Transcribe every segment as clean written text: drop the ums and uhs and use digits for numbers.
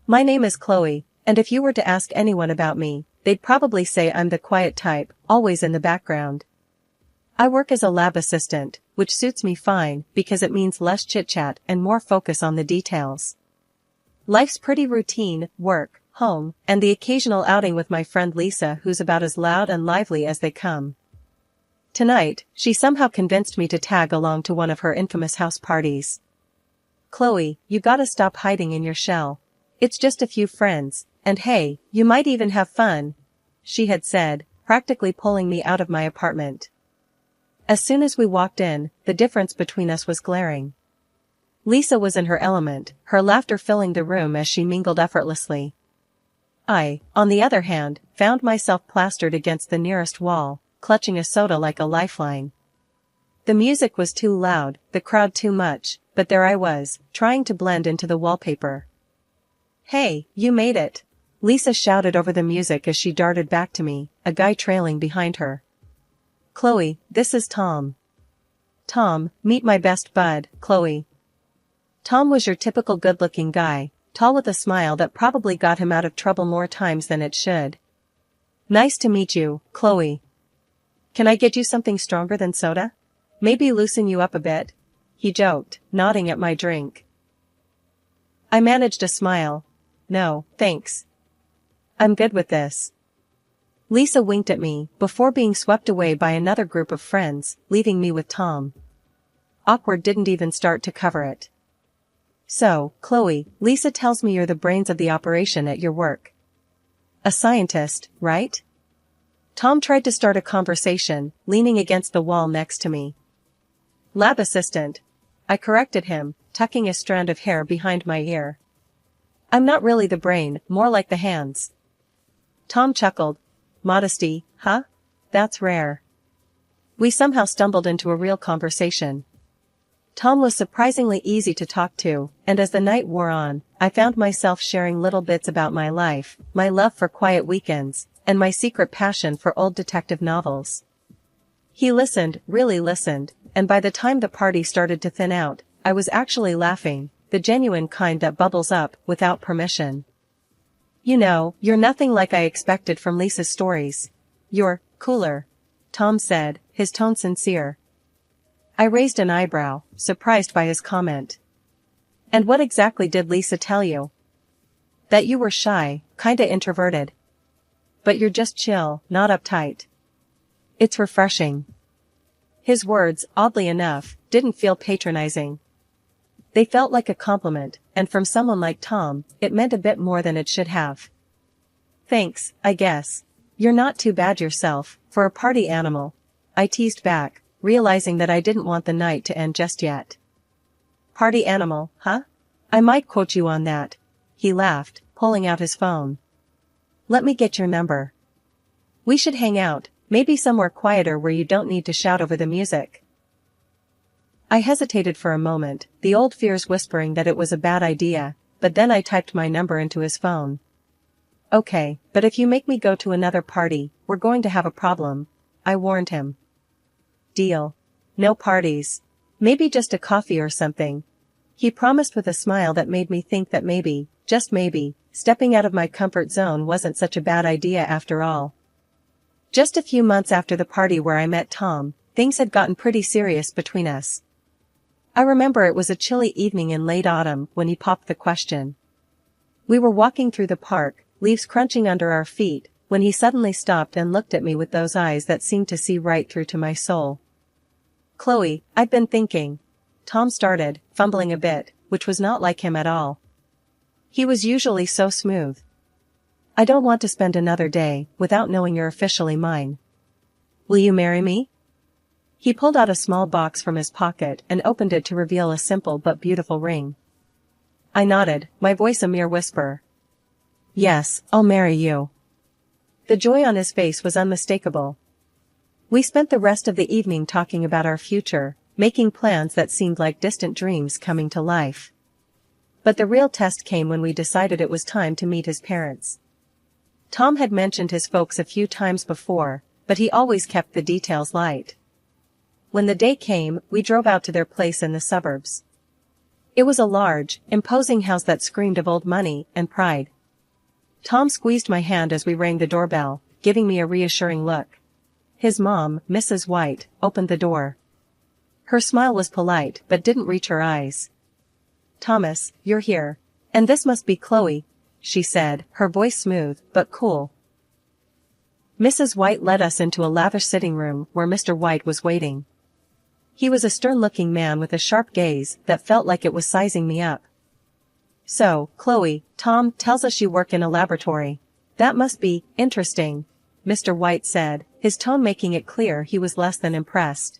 My name is Chloe, and if you were to ask anyone about me, they'd probably say I'm the quiet type, always in the background. I work as a lab assistant, which suits me fine because it means less chit-chat and more focus on the details. Life's pretty routine: work, home, and the occasional outing with my friend Lisa, who's about as loud and lively as they come. Tonight, she somehow convinced me to tag along to one of her infamous house parties. "Chloe, you gotta stop hiding in your shell. It's just a few friends, and hey, you might even have fun," she had said, practically pulling me out of my apartment. As soon as we walked in, the difference between us was glaring. Lisa was in her element, her laughter filling the room as she mingled effortlessly. I, on the other hand, found myself plastered against the nearest wall, clutching a soda like a lifeline. The music was too loud, the crowd too much, but there I was, trying to blend into the wallpaper. "Hey, you made it!" Lisa shouted over the music as she darted back to me, a guy trailing behind her. "Chloe, this is Tom." "Tom, meet my best bud, Chloe." Tom was your typical good-looking guy, tall with a smile that probably got him out of trouble more times than it should. "Nice to meet you, Chloe. Can I get you something stronger than soda? Maybe loosen you up a bit?" he joked, nodding at my drink. I managed a smile. "No, thanks. I'm good with this." Lisa winked at me, before being swept away by another group of friends, leaving me with Tom. Awkward didn't even start to cover it. "So, Chloe, Lisa tells me you're the brains of the operation at your work. A scientist, right?" Tom tried to start a conversation, leaning against the wall next to me. "Lab assistant," I corrected him, tucking a strand of hair behind my ear. "I'm not really the brain, more like the hands." Tom chuckled. "Modesty, huh? That's rare." We somehow stumbled into a real conversation. Tom was surprisingly easy to talk to, and as the night wore on, I found myself sharing little bits about my life, my love for quiet weekends, and my secret passion for old detective novels. He listened, really listened, and by the time the party started to thin out, I was actually laughing, the genuine kind that bubbles up without permission. "You know, you're nothing like I expected from Lisa's stories. You're cooler," Tom said, his tone sincere. I raised an eyebrow, surprised by his comment. "And what exactly did Lisa tell you?" "That you were shy, kinda introverted. But you're just chill, not uptight. It's refreshing." His words, oddly enough, didn't feel patronizing. They felt like a compliment, and from someone like Tom, it meant a bit more than it should have. "Thanks, I guess. You're not too bad yourself, for a party animal," I teased back, realizing that I didn't want the night to end just yet. "Party animal, huh? I might quote you on that," he laughed, pulling out his phone. "Let me get your number. We should hang out, maybe somewhere quieter where you don't need to shout over the music." I hesitated for a moment, the old fears whispering that it was a bad idea, but then I typed my number into his phone. "Okay, but if you make me go to another party, we're going to have a problem," I warned him. "Deal. No parties. Maybe just a coffee or something," he promised with a smile that made me think that maybe, just maybe, stepping out of my comfort zone wasn't such a bad idea after all. Just a few months after the party where I met Tom, things had gotten pretty serious between us. I remember it was a chilly evening in late autumn when he popped the question. We were walking through the park, leaves crunching under our feet, when he suddenly stopped and looked at me with those eyes that seemed to see right through to my soul. "Chloe, I've been thinking," Tom started, fumbling a bit, which was not like him at all. He was usually so smooth. "I don't want to spend another day without knowing you're officially mine. Will you marry me?" He pulled out a small box from his pocket and opened it to reveal a simple but beautiful ring. I nodded, my voice a mere whisper. "Yes, I'll marry you." The joy on his face was unmistakable. We spent the rest of the evening talking about our future, making plans that seemed like distant dreams coming to life. But the real test came when we decided it was time to meet his parents. Tom had mentioned his folks a few times before, but he always kept the details light. When the day came, we drove out to their place in the suburbs. It was a large, imposing house that screamed of old money and pride. Tom squeezed my hand as we rang the doorbell, giving me a reassuring look. His mom, Mrs. White, opened the door. Her smile was polite but didn't reach her eyes. "Thomas, you're here. And this must be Chloe," she said, her voice smooth but cool. Mrs. White led us into a lavish sitting room where Mr. White was waiting. He was a stern-looking man with a sharp gaze that felt like it was sizing me up. "So, Chloe, Tom tells us you work in a laboratory. That must be interesting," Mr. White said, his tone making it clear he was less than impressed.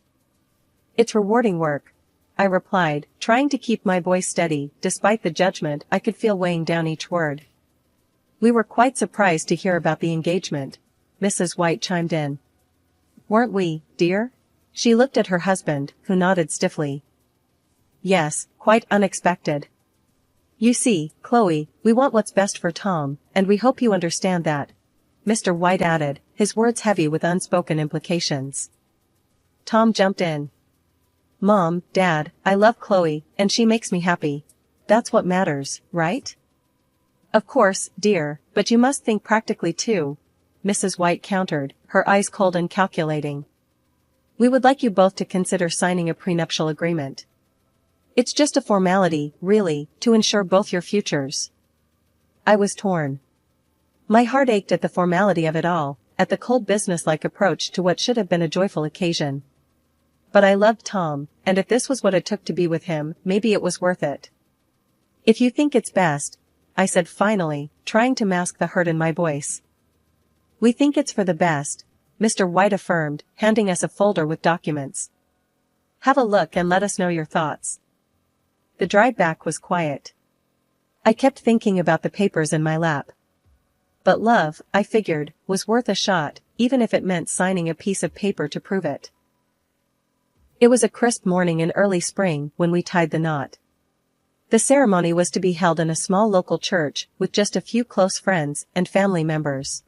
"It's rewarding work," I replied, trying to keep my voice steady despite the judgment I could feel weighing down each word. "We were quite surprised to hear about the engagement," Mrs. White chimed in. "Weren't we, dear?" She looked at her husband, who nodded stiffly. "Yes, quite unexpected. You see, Chloe, we want what's best for Tom, and we hope you understand that," Mr. White added, his words heavy with unspoken implications. Tom jumped in. "Mom, Dad, I love Chloe, and she makes me happy. That's what matters, right?" "Of course, dear, but you must think practically too," Mrs. White countered, her eyes cold and calculating. "We would like you both to consider signing a prenuptial agreement. It's just a formality, really, to ensure both your futures." I was torn. My heart ached at the formality of it all, at the cold businesslike approach to what should have been a joyful occasion. But I loved Tom, and if this was what it took to be with him, maybe it was worth it. "If you think it's best," I said finally, trying to mask the hurt in my voice. "We think it's for the best," Mr. White affirmed, handing us a folder with documents. "Have a look and let us know your thoughts." The drive back was quiet. I kept thinking about the papers in my lap. But love, I figured, was worth a shot, even if it meant signing a piece of paper to prove it. It was a crisp morning in early spring when we tied the knot. The ceremony was to be held in a small local church with just a few close friends and family members.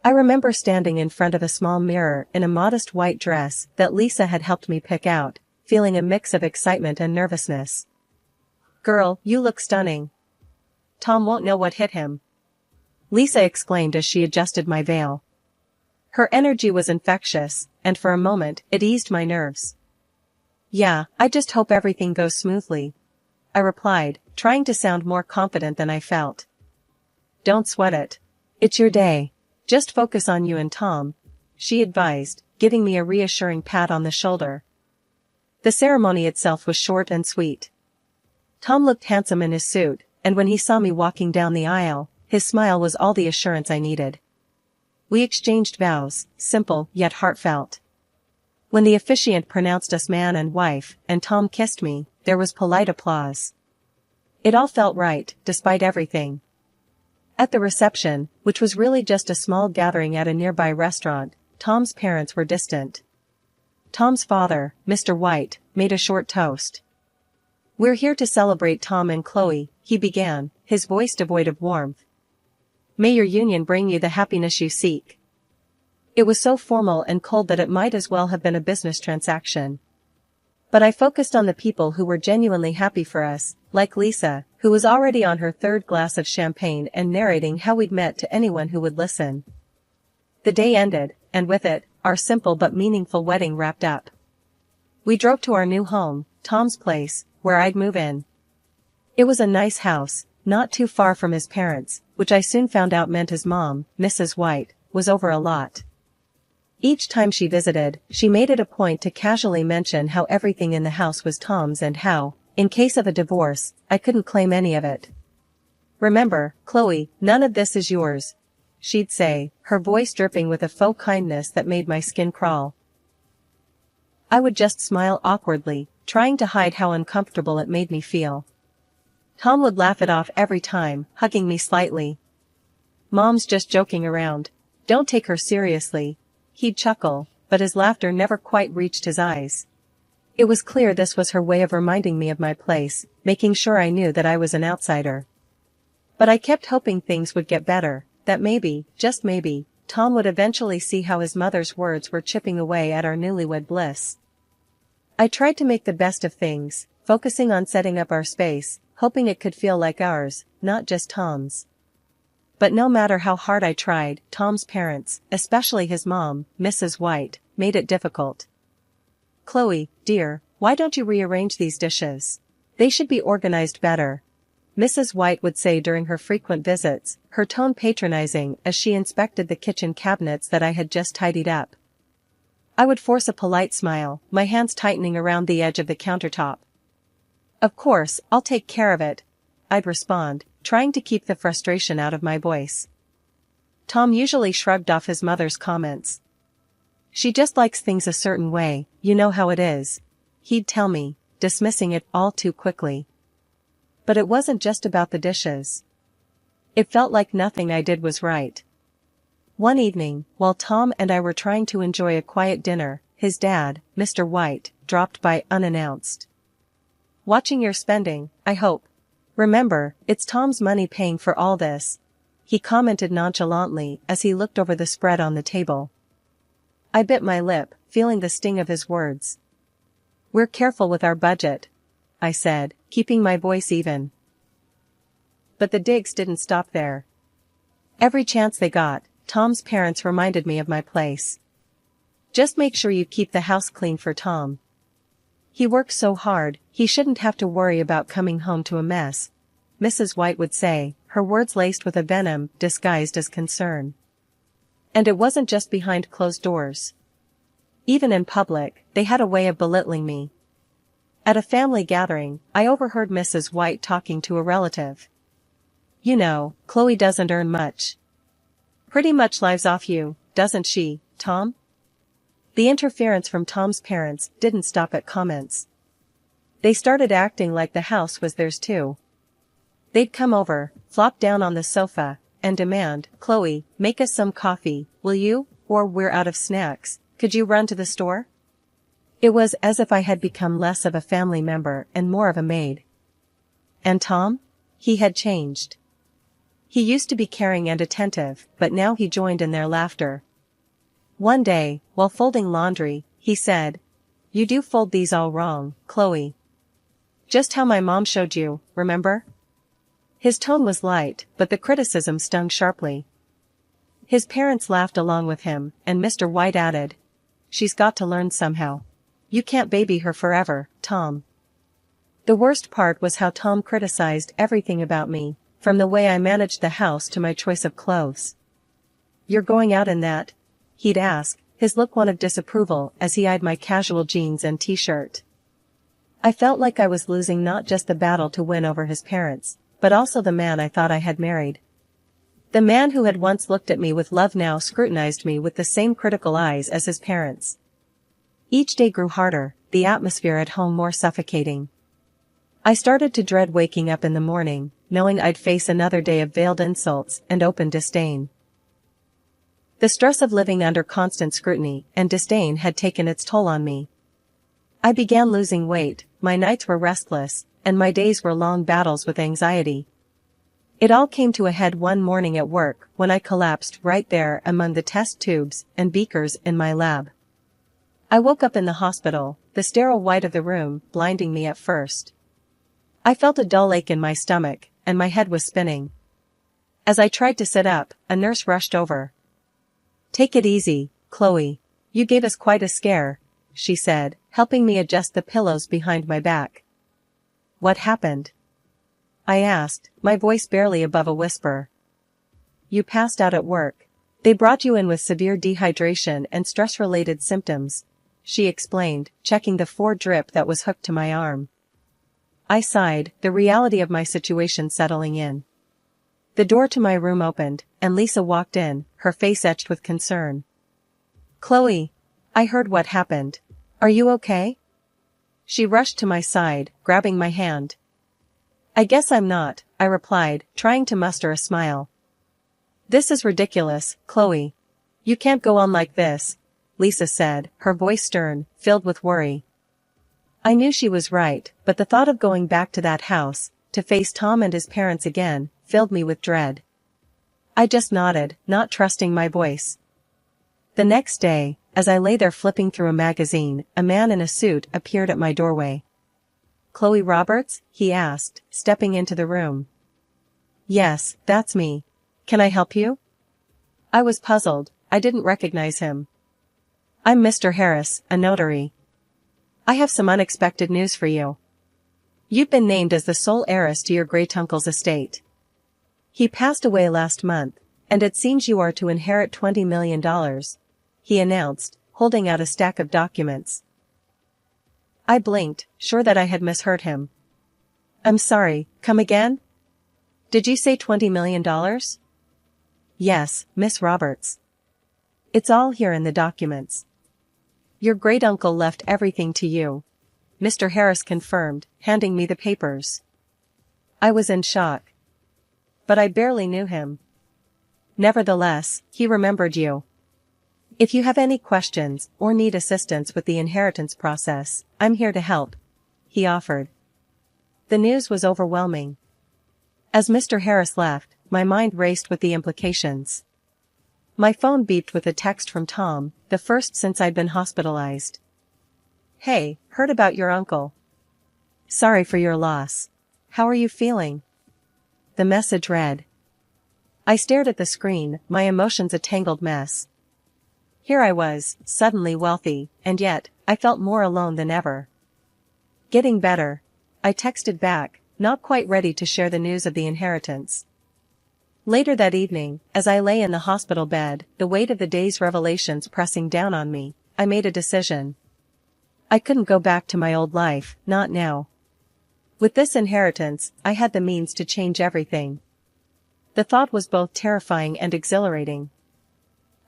I remember standing in front of a small mirror in a modest white dress that Lisa had helped me pick out, feeling a mix of excitement and nervousness. "Girl, you look stunning. Tom won't know what hit him," Lisa exclaimed as she adjusted my veil. Her energy was infectious, and for a moment it eased my nerves. "Yeah, I just hope everything goes smoothly," I replied, trying to sound more confident than I felt. "Don't sweat it. It's your day. Just focus on you and Tom," she advised, giving me a reassuring pat on the shoulder. The ceremony itself was short and sweet. Tom looked handsome in his suit, and when he saw me walking down the aisle, his smile was all the assurance I needed. We exchanged vows, simple yet heartfelt. When the officiant pronounced us man and wife, and Tom kissed me, there was polite applause. It all felt right, despite everything. At the reception, which was really just a small gathering at a nearby restaurant, Tom's parents were distant. Tom's father, Mr. White, made a short toast. "We're here to celebrate Tom and Chloe," he began, his voice devoid of warmth. "May your union bring you the happiness you seek." It was so formal and cold that it might as well have been a business transaction. But I focused on the people who were genuinely happy for us, like Lisa, who was already on her third glass of champagne and narrating how we'd met to anyone who would listen. The day ended, and with it, our simple but meaningful wedding wrapped up. We drove to our new home, Tom's place, where I'd move in. It was a nice house, not too far from his parents, which I soon found out meant his mom, Mrs. White, was over a lot. Each time she visited, she made it a point to casually mention how everything in the house was Tom's and how, in case of a divorce, I couldn't claim any of it. "Remember, Chloe, none of this is yours," she'd say, her voice dripping with a faux kindness that made my skin crawl. I would just smile awkwardly, trying to hide how uncomfortable it made me feel. Tom would laugh it off every time, hugging me slightly. "Mom's just joking around. Don't take her seriously," he'd chuckle, but his laughter never quite reached his eyes. It was clear this was her way of reminding me of my place, making sure I knew that I was an outsider. But I kept hoping things would get better, that maybe, just maybe, Tom would eventually see how his mother's words were chipping away at our newlywed bliss. I tried to make the best of things, focusing on setting up our space, hoping it could feel like ours, not just Tom's. But no matter how hard I tried, Tom's parents, especially his mom, Mrs. White, made it difficult. "Chloe, dear, why don't you rearrange these dishes? They should be organized better," Mrs. White would say during her frequent visits, her tone patronizing as she inspected the kitchen cabinets that I had just tidied up. I would force a polite smile, my hands tightening around the edge of the countertop. "Of course, I'll take care of it," I'd respond, trying to keep the frustration out of my voice. Tom usually shrugged off his mother's comments. "She just likes things a certain way, you know how it is," he'd tell me, dismissing it all too quickly. But it wasn't just about the dishes. It felt like nothing I did was right. One evening, while Tom and I were trying to enjoy a quiet dinner, his dad, Mr. White, dropped by unannounced. "Watching your spending, I hope. Remember, it's Tom's money paying for all this," he commented nonchalantly as he looked over the spread on the table. I bit my lip, feeling the sting of his words. "We're careful with our budget," I said, keeping my voice even. But the digs didn't stop there. Every chance they got, Tom's parents reminded me of my place. "Just make sure you keep the house clean for Tom. He works so hard, he shouldn't have to worry about coming home to a mess," Mrs. White would say, her words laced with a venom disguised as concern. And it wasn't just behind closed doors. Even in public, they had a way of belittling me. At a family gathering, I overheard Mrs. White talking to a relative. "You know, Chloe doesn't earn much. Pretty much lives off you, doesn't she, Tom?" The interference from Tom's parents didn't stop at comments. They started acting like the house was theirs too. They'd come over, flop down on the sofa, and demand, "Chloe, make us some coffee, will you? Or we're out of snacks, could you run to the store?" It was as if I had become less of a family member and more of a maid. And Tom? He had changed. He used to be caring and attentive, but now he joined in their laughter. One day, while folding laundry, he said, "You do fold these all wrong, Chloe. Just how my mom showed you, remember?" His tone was light, but the criticism stung sharply. His parents laughed along with him, and Mr. White added, "She's got to learn somehow. You can't baby her forever, Tom." The worst part was how Tom criticized everything about me, from the way I managed the house to my choice of clothes. "You're going out in that?" he'd ask, his look one of disapproval as he eyed my casual jeans and t-shirt. I felt like I was losing not just the battle to win over his parents, but also the man I thought I had married. The man who had once looked at me with love now scrutinized me with the same critical eyes as his parents. Each day grew harder, the atmosphere at home more suffocating. I started to dread waking up in the morning, knowing I'd face another day of veiled insults and open disdain. The stress of living under constant scrutiny and disdain had taken its toll on me. I began losing weight, my nights were restless, and my days were long battles with anxiety. It all came to a head one morning at work when I collapsed right there among the test tubes and beakers in my lab. I woke up in the hospital, the sterile white of the room blinding me at first. I felt a dull ache in my stomach, and my head was spinning. As I tried to sit up, a nurse rushed over. "Take it easy, Chloe. You gave us quite a scare," she said, helping me adjust the pillows behind my back. "What happened?" I asked, my voice barely above a whisper. "You passed out at work. They brought you in with severe dehydration and stress-related symptoms," she explained, checking the 4 drip that was hooked to my arm. I sighed, the reality of my situation settling in. The door to my room opened, and Lisa walked in, her face etched with concern. "Chloe, I heard what happened. Are you okay?" She rushed to my side, grabbing my hand. "I guess I'm not," I replied, trying to muster a smile. "This is ridiculous, Chloe. You can't go on like this," Lisa said, her voice stern, filled with worry. I knew she was right, but the thought of going back to that house, to face Tom and his parents again, filled me with dread. I just nodded, not trusting my voice. The next day, as I lay there flipping through a magazine, a man in a suit appeared at my doorway. Chloe Roberts?" he asked, stepping into the room. "Yes, that's me. Can I help you?" I was puzzled. I didn't recognize him. "I'm Mr. Harris, a notary. I have some unexpected news for you. You've been named as the sole heiress to your great-uncle's estate. He passed away last month, and it seems you are to inherit $20 million, he announced, holding out a stack of documents. I blinked, sure that I had misheard him. "I'm sorry, come again? Did you say $20 million? "Yes, Miss Roberts. It's all here in the documents. Your great-uncle left everything to you," Mr. Harris confirmed, handing me the papers. I was in shock. But I barely knew him. Nevertheless, he remembered you. "If you have any questions or need assistance with the inheritance process, I'm here to help," he offered. The news was overwhelming. As Mr. Harris left, my mind raced with the implications. My phone beeped with a text from Tom, the first since I'd been hospitalized. "Hey, heard about your uncle. Sorry for your loss. How are you feeling?" The message read. I stared at the screen, my emotions a tangled mess. Here I was, suddenly wealthy, and yet, I felt more alone than ever. "Getting better," I texted back, not quite ready to share the news of the inheritance. Later that evening, as I lay in the hospital bed, the weight of the day's revelations pressing down on me, I made a decision. I couldn't go back to my old life, not now. With this inheritance, I had the means to change everything. The thought was both terrifying and exhilarating.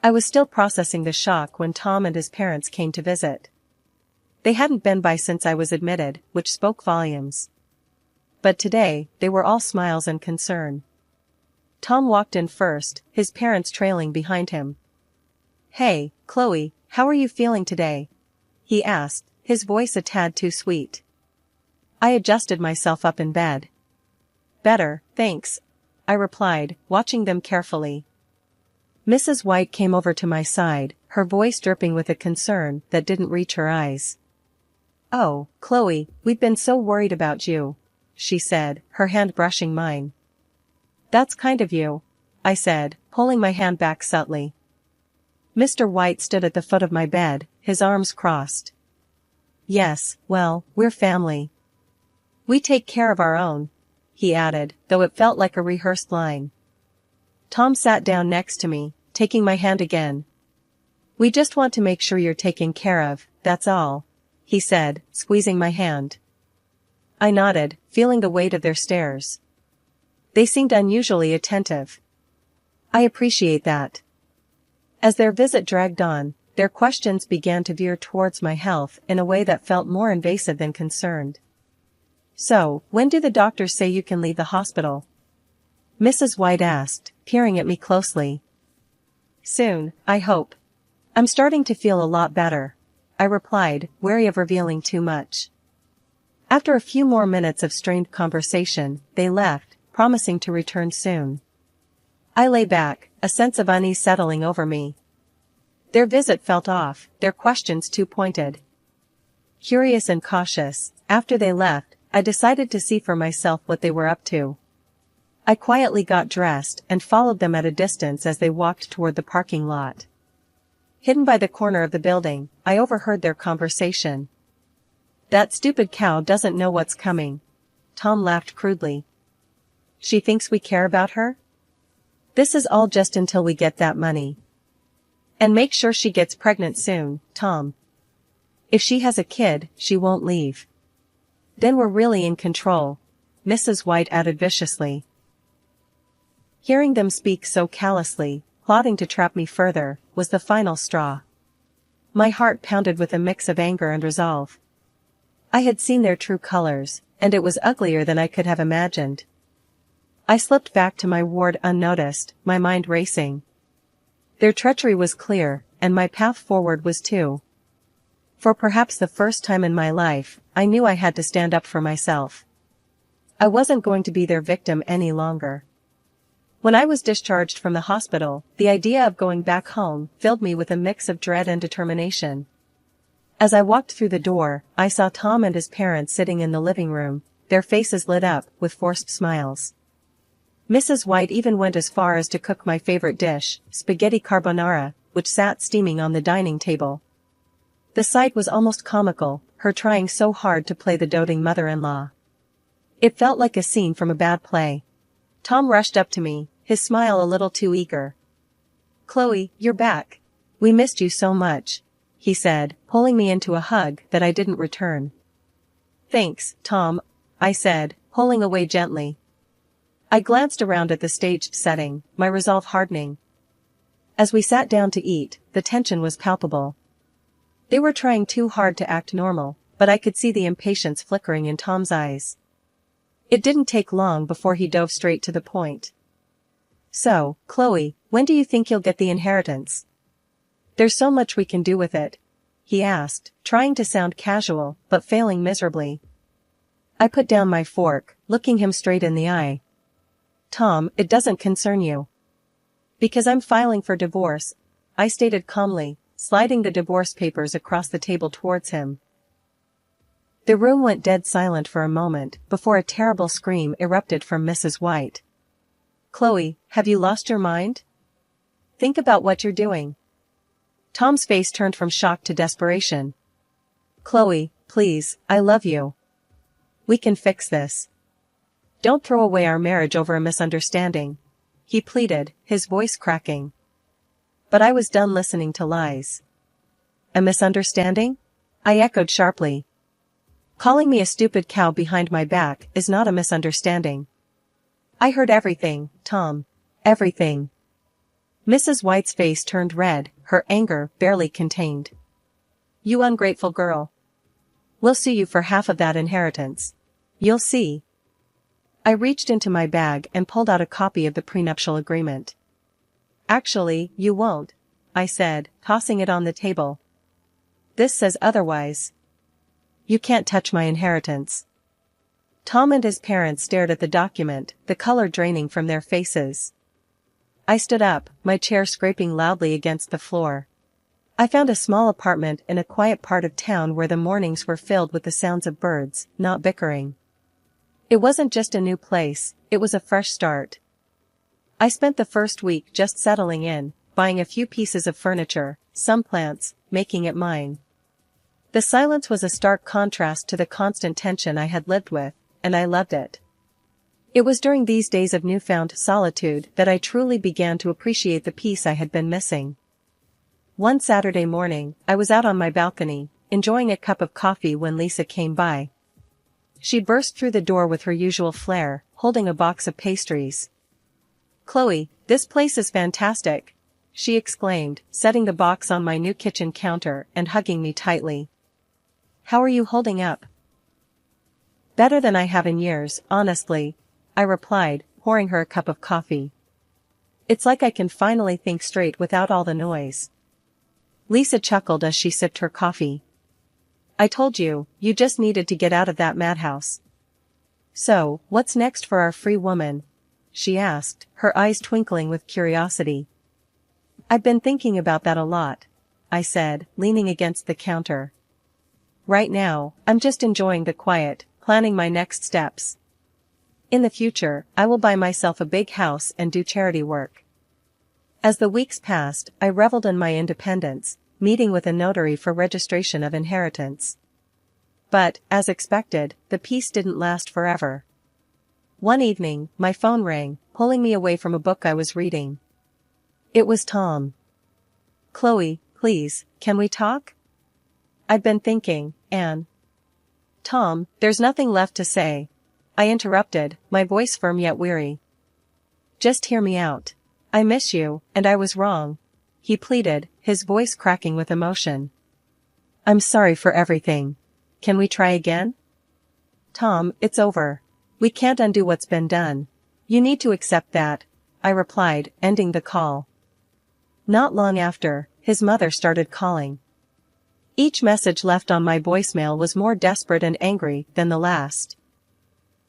I was still processing the shock when Tom and his parents came to visit. They hadn't been by since I was admitted, which spoke volumes. But today, they were all smiles and concern. Tom walked in first, his parents trailing behind him. "Hey, Chloe, how are you feeling today?" he asked, his voice a tad too sweet. I adjusted myself up in bed. "Better, thanks," I replied, watching them carefully. Mrs. White came over to my side, her voice dripping with a concern that didn't reach her eyes. "Oh, Chloe, we've been so worried about you," she said, her hand brushing mine. "That's kind of you," I said, pulling my hand back subtly. Mr. White stood at the foot of my bed, his arms crossed. "Yes, well, we're family. We take care of our own," he added, though it felt like a rehearsed line. Tom sat down next to me, taking my hand again. "We just want to make sure you're taken care of, that's all," he said, squeezing my hand. I nodded, feeling the weight of their stares. They seemed unusually attentive. I appreciate that. As their visit dragged on, their questions began to veer towards my health in a way that felt more invasive than concerned. "So, when do the doctors say you can leave the hospital?" Mrs. White asked, peering at me closely. "Soon, I hope. I'm starting to feel a lot better," I replied, wary of revealing too much. After a few more minutes of strained conversation, they left, promising to return soon. I lay back, a sense of unease settling over me. Their visit felt off, their questions too pointed. Curious and cautious, after they left, I decided to see for myself what they were up to. I quietly got dressed and followed them at a distance as they walked toward the parking lot. Hidden by the corner of the building, I overheard their conversation. "That stupid cow doesn't know what's coming," Tom laughed crudely. "She thinks we care about her? This is all just until we get that money. And make sure she gets pregnant soon, Tom. If she has a kid, she won't leave. Then we're really in control," Mrs. White added viciously. Hearing them speak so callously, plotting to trap me further, was the final straw. My heart pounded with a mix of anger and resolve. I had seen their true colors, and it was uglier than I could have imagined. I slipped back to my ward unnoticed, my mind racing. Their treachery was clear, and my path forward was too. For perhaps the first time in my life, I knew I had to stand up for myself. I wasn't going to be their victim any longer. When I was discharged from the hospital, the idea of going back home filled me with a mix of dread and determination. As I walked through the door, I saw Tom and his parents sitting in the living room, their faces lit up with forced smiles. Mrs. White even went as far as to cook my favorite dish, spaghetti carbonara, which sat steaming on the dining table. The sight was almost comical, her trying so hard to play the doting mother-in-law. It felt like a scene from a bad play. Tom rushed up to me, his smile a little too eager. "Chloe, you're back. We missed you so much," he said, pulling me into a hug that I didn't return. "Thanks, Tom," I said, pulling away gently. I glanced around at the staged setting, my resolve hardening. As we sat down to eat, the tension was palpable. They were trying too hard to act normal, but I could see the impatience flickering in Tom's eyes. It didn't take long before he dove straight to the point. "So, Chloe, when do you think you'll get the inheritance? There's so much we can do with it," he asked, trying to sound casual, but failing miserably. I put down my fork, looking him straight in the eye. "Tom, it doesn't concern you." "Because I'm filing for divorce," I stated calmly, sliding the divorce papers across the table towards him. The room went dead silent for a moment before a terrible scream erupted from Mrs. White. "Chloe, have you lost your mind? Think about what you're doing." Tom's face turned from shock to desperation. "Chloe, please, I love you. We can fix this. Don't throw away our marriage over a misunderstanding," he pleaded, his voice cracking. But I was done listening to lies. "A misunderstanding?" I echoed sharply. "Calling me a stupid cow behind my back is not a misunderstanding." "I heard everything, Tom. Everything." Mrs. White's face turned red, her anger barely contained. "You ungrateful girl. We'll sue you for half of that inheritance. You'll see." I reached into my bag and pulled out a copy of the prenuptial agreement. "Actually, you won't," I said, tossing it on the table. "This says otherwise. You can't touch my inheritance." Tom and his parents stared at the document, the color draining from their faces. I stood up, my chair scraping loudly against the floor. I found a small apartment in a quiet part of town where the mornings were filled with the sounds of birds, not bickering. It wasn't just a new place, it was a fresh start. I spent the first week just settling in, buying a few pieces of furniture, some plants, making it mine. The silence was a stark contrast to the constant tension I had lived with, and I loved it. It was during these days of newfound solitude that I truly began to appreciate the peace I had been missing. One Saturday morning, I was out on my balcony, enjoying a cup of coffee when Lisa came by. She burst through the door with her usual flair, holding a box of pastries. "Chloe, this place is fantastic," she exclaimed, setting the box on my new kitchen counter and hugging me tightly. "How are you holding up?" "Better than I have in years, honestly," I replied, pouring her a cup of coffee. "It's like I can finally think straight without all the noise." Lisa chuckled as she sipped her coffee. "I told you, you just needed to get out of that madhouse." "So, what's next for our free woman?" she asked, her eyes twinkling with curiosity. "I've been thinking about that a lot," I said, leaning against the counter. "Right now, I'm just enjoying the quiet, planning my next steps. In the future, I will buy myself a big house and do charity work." As the weeks passed, I reveled in my independence, meeting with a notary for registration of inheritance. But, as expected, the peace didn't last forever. One evening, my phone rang, pulling me away from a book I was reading. It was Tom. "Chloe, please, can we talk? I've been thinking, Anne." "Tom, there's nothing left to say," I interrupted, my voice firm yet weary. "Just hear me out. I miss you, and I was wrong," he pleaded, his voice cracking with emotion. "I'm sorry for everything. Can we try again?" "Tom, it's over. We can't undo what's been done. You need to accept that," I replied, ending the call. Not long after, his mother started calling. Each message left on my voicemail was more desperate and angry than the last.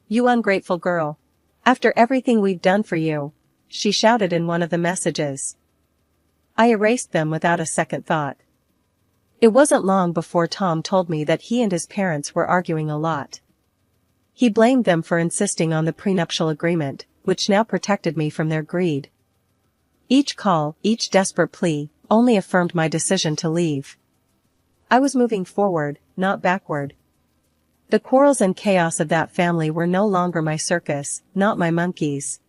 "You ungrateful girl. After everything we've done for you," she shouted in one of the messages. I erased them without a second thought. It wasn't long before Tom told me that he and his parents were arguing a lot. He blamed them for insisting on the prenuptial agreement, which now protected me from their greed. Each call, each desperate plea, only affirmed my decision to leave. I was moving forward, not backward. The quarrels and chaos of that family were no longer my circus, not my monkeys.